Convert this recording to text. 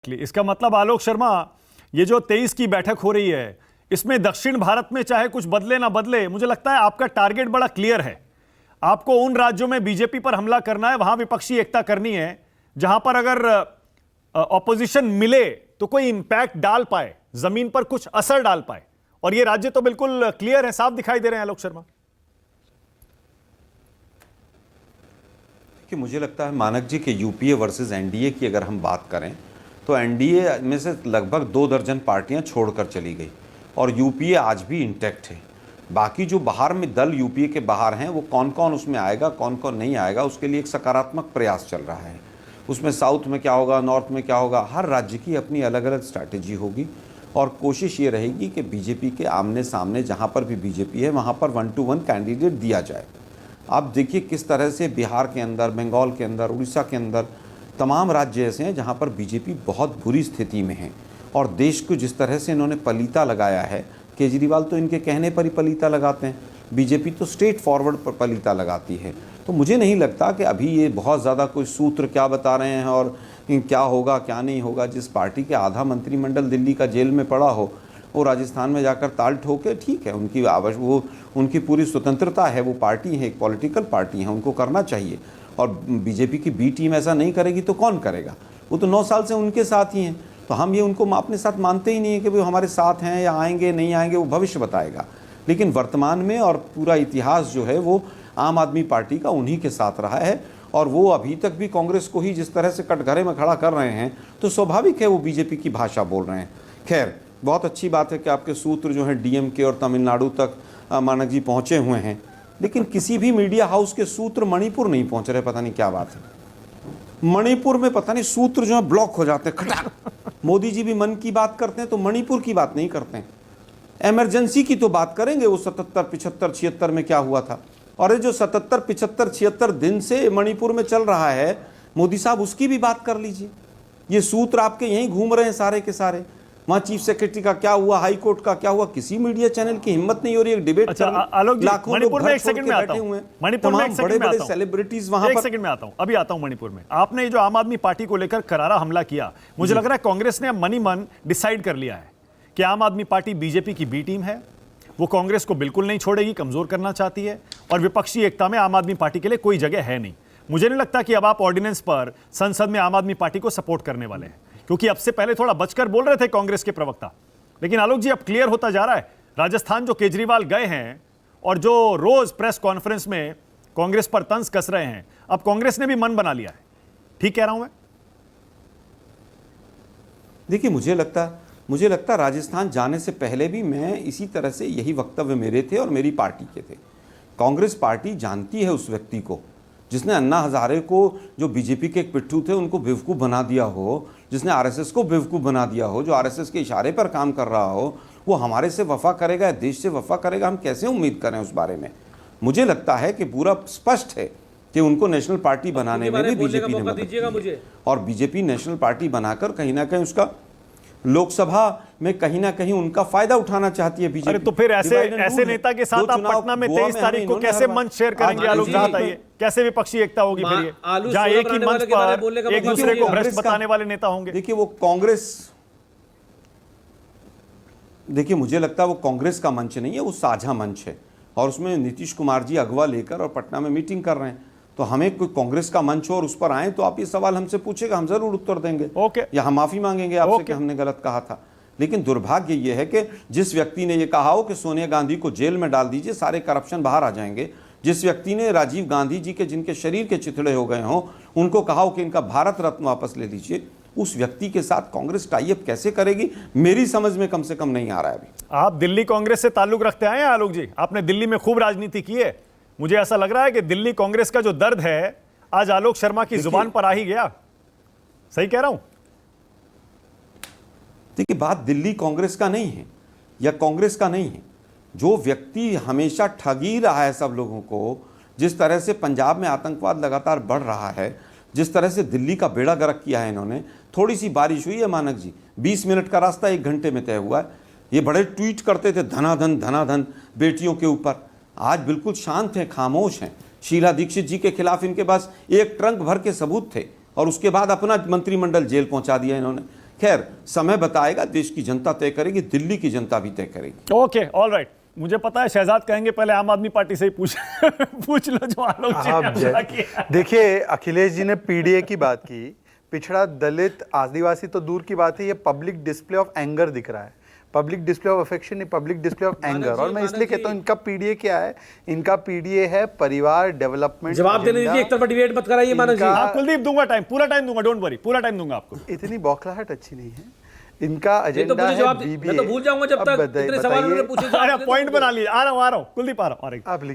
इसका मतलब आलोक शर्मा, ये जो 23 की बैठक हो रही है, इसमें दक्षिण भारत में चाहे कुछ बदले ना बदले, मुझे लगता है आपका टारगेट बड़ा क्लियर है। आपको उन राज्यों में बीजेपी पर हमला करना है, वहां विपक्षी एकता करनी है, जहां पर अगर ऑपोजिशन मिले तो कोई इंपैक्ट डाल पाए, जमीन पर कुछ असर डाल पाए। और ये राज्य तो बिल्कुल क्लियर है, साफ दिखाई दे रहे हैं आलोक शर्मा। कि मुझे लगता है मानक जी के यूपीए वर्सेस एनडीए की अगर हम बात करें तो एनडीए में से लगभग 2 दर्जन पार्टियां छोड़कर चली गई और यूपीए आज भी इंटैक्ट है। बाकी जो बाहर में दल यूपीए के बाहर हैं, वो कौन कौन उसमें आएगा, कौन कौन नहीं आएगा, उसके लिए एक सकारात्मक प्रयास चल रहा है। उसमें साउथ में क्या होगा, नॉर्थ में क्या होगा, हर राज्य की अपनी अलग अलग स्ट्रैटेजी होगी और कोशिश ये रहेगी कि बीजेपी के आमने सामने जहाँ पर भी बीजेपी है वहाँ पर 1 to 1 कैंडिडेट दिया जाए। आप देखिए किस तरह से बिहार के अंदर, बंगाल के अंदर, उड़ीसा के अंदर तमाम राज्य ऐसे हैं जहाँ पर बीजेपी बहुत बुरी स्थिति में है और देश को जिस तरह से इन्होंने पलीता लगाया है, केजरीवाल तो इनके कहने पर ही पलीता लगाते हैं, बीजेपी तो स्ट्रेट फॉरवर्ड पर पलीता लगाती है। तो मुझे नहीं लगता कि अभी ये बहुत ज़्यादा कोई सूत्र क्या बता रहे हैं और क्या होगा क्या नहीं होगा। जिस पार्टी के आधा मंत्रिमंडल दिल्ली का जेल में पड़ा हो, वो राजस्थान में जाकर ताल ठोके, ठीक है, उनकी पूरी स्वतंत्रता है, वो पार्टी है, एक पॉलिटिकल पार्टी है, उनको करना चाहिए। और बीजेपी की बी टीम ऐसा नहीं करेगी तो कौन करेगा? वो तो 9 साल से उनके साथ ही हैं। तो हम ये उनको अपने साथ मानते ही नहीं है कि वो हमारे साथ हैं या आएंगे नहीं आएंगे, वो भविष्य बताएगा। लेकिन वर्तमान में और पूरा इतिहास जो है वो आम आदमी पार्टी का उन्हीं के साथ रहा है और वो अभी तक भी कांग्रेस को ही जिस तरह से कटघरे में खड़ा कर रहे हैं, तो स्वाभाविक है वो बीजेपी की भाषा बोल रहे हैं। खैर, बहुत अच्छी बात है कि आपके सूत्र जो हैं डीएमके और तमिलनाडु तक मानक जी पहुँचे हुए हैं, लेकिन किसी भी मीडिया हाउस के सूत्र मणिपुर नहीं पहुँच रहे। पता नहीं क्या बात है, मणिपुर में पता नहीं सूत्र जो है ब्लॉक हो जाते हैं खटाक। मोदी जी भी मन की बात करते हैं तो मणिपुर की बात नहीं करते हैं। इमरजेंसी की तो बात करेंगे, वो 77, 75, 76 में क्या हुआ था, और ये जो 77, 75, 76 दिन से मणिपुर में चल रहा है, मोदी साहब उसकी भी बात कर लीजिए। ये सूत्र आपके यहीं घूम रहे हैं सारे के सारे। वहाँ चीफ सेक्रेटरी का क्या हुआ, हाई कोर्ट का क्या हुआ, किसी मीडिया चैनल की हिम्मत नहीं हो रही है डिबेट। अच्छा लाखों लोग घर छोड़ के बैठे हुए हैं, मणिपुर में बड़े-बड़े सेलिब्रिटीज वहाँ पर। एक सेकंड में आता हूँ, अभी आता हूँ मणिपुर में। आपने जो आम आदमी पार्टी को लेकर करारा हमला किया, मुझे लग रहा है कांग्रेस ने अब मन ही मन डिसाइड कर लिया है कि आम आदमी पार्टी बीजेपी की बी टीम है, वो कांग्रेस को बिल्कुल नहीं छोड़ेगी, कमजोर करना चाहती है और विपक्षी एकता में आम आदमी पार्टी के लिए कोई जगह है नहीं। मुझे नहीं लगता कि अब आप ऑर्डिनेंस पर संसद में आम आदमी पार्टी को सपोर्ट करने वाले हैं, क्योंकि अब से पहले थोड़ा बचकर बोल रहे थे कांग्रेस के प्रवक्ता। लेकिन आलोक जी, अब क्लियर होता जा रहा है, राजस्थान जो केजरीवाल गए हैं और जो रोज प्रेस कॉन्फ्रेंस में कांग्रेस पर तंज कस रहे हैं, अब कांग्रेस ने भी मन बना लिया है। ठीक कह रहा हूं मैं? देखिए, मुझे लगता राजस्थान जाने से पहले भी मैं इसी तरह से यही वक्तव्य मेरे थे और मेरी पार्टी के थे। कांग्रेस पार्टी जानती है उस व्यक्ति को जिसने अन्ना हजारे को, जो बीजेपी के एक पिट्ठू थे, उनको बेवकूफ़ बना दिया हो, जिसने आरएसएस को बेवकूफ़ बना दिया हो, जो आरएसएस के इशारे पर काम कर रहा हो, वो हमारे से वफा करेगा, देश से वफा करेगा, हम कैसे उम्मीद करें उस बारे में। मुझे लगता है कि पूरा स्पष्ट है कि उनको नेशनल पार्टी बनाने में भी बीजेपी ने मदद की है और बीजेपी नेशनल पार्टी बनाकर कहीं ना कहीं उसका लोकसभा में कहीं ना कहीं उनका फायदा उठाना चाहती है बीजेपी। अरे तो फिर ऐसे नेता के साथ आप पटना में 23 तारीख को कैसे मंच शेयर करेंगे आलोक जी? बताइए, कैसे विपक्षी एकता होगी फिर ये, जहां एक ही मंच पर एक दूसरे को भ्रष्ट बताने वाले नेता होंगे? देखिए, वो कांग्रेस, देखिए मुझे लगता है वो कांग्रेस का मंच नहीं है, वो साझा मंच है और उसमें नीतीश कुमार जी अगवा लेकर और पटना में मीटिंग कर रहे हैं। तो हमें कोई कांग्रेस का मंच हो और उस पर आए तो आप ये सवाल हमसे पूछेगा, हम जरूर उत्तर देंगे। या हम माफी मांगेंगे आपसे कि हमने गलत कहा था। लेकिन दुर्भाग्य ये है कि जिस व्यक्ति ने ये कहा हो कि सोनिया गांधी को जेल में डाल दीजिए, सारे करप्शन बाहर आ जाएंगे, जिस व्यक्ति ने राजीव गांधी जी के जिनके शरीर के चिथड़े हो गए हों, उनको कहा हो कि इनका भारत रत्न वापस ले लीजिए, उस व्यक्ति के साथ कांग्रेस टाई अप कैसे करेगी, मेरी समझ में कम से कम नहीं आ रहा है अभी। आप दिल्ली कांग्रेस से ताल्लुक रखते आए हैं आलोक जी, आपने दिल्ली में खूब राजनीति की है। मुझे ऐसा लग रहा है कि दिल्ली कांग्रेस का जो दर्द है आज आलोक शर्मा की जुबान पर आ ही गया। सही कह रहा हूं? देखिए, बात दिल्ली कांग्रेस का नहीं है या कांग्रेस का नहीं है। जो व्यक्ति हमेशा ठगी रहा है सब लोगों को, जिस तरह से पंजाब में आतंकवाद लगातार बढ़ रहा है, जिस तरह से दिल्ली का बेड़ा गर्क किया है इन्होंने, थोड़ी सी बारिश हुई है मानक जी, 20 मिनट का रास्ता 1 घंटे में तय हुआ है। ये बड़े ट्वीट करते थे धनाधन बेटियों के ऊपर, आज बिल्कुल शांत हैं, खामोश हैं। शीला दीक्षित जी के खिलाफ इनके पास एक ट्रंक भर के सबूत थे और उसके बाद अपना मंत्रिमंडल जेल पहुंचा दिया इन्होंने। खैर समय बताएगा, देश की जनता तय करेगी, दिल्ली की जनता भी तय करेगी। Okay, all right. मुझे पता है शहजाद कहेंगे पहले आम आदमी पार्टी से ही पूछ लो जो आलोक जी ने हमला किया। देखिए, अखिलेश जी ने पीडीए की बात की, पिछड़ा, दलित, आदिवासी तो दूर की बात है, ये पब्लिक डिस्प्ले ऑफ एंगर दिख रहा है, पब्लिक डिस्प्ले ऑफ अफेक्शन नहीं, पब्लिक डिस्प्ले ऑफ एंगर। और मैं इसलिए कहता हूँ इनका पीडीए क्या है, इनका पीडीए है परिवार डेवलपमेंट। जवाब देने दीजिए, एक तरफा डिबेट मत कराइए मानस जी। हाँ कुलदीप, दूंगा टाइम, पूरा टाइम दूंगा, डोंट वरी, पूरा टाइम दूंगा आपको। इतनी बौखलाहट अच्छी नहीं है। इनका तो एजेंडा मुझे है जवाब बीबीए। मैं तो भूल जाऊंगा जब तक इतने सवाल उन्होंने पूछे। पॉइंट बना लिया, आ रहा हूँ कुलदीप, आ रहा हूँ, आ रहा हूँ। आप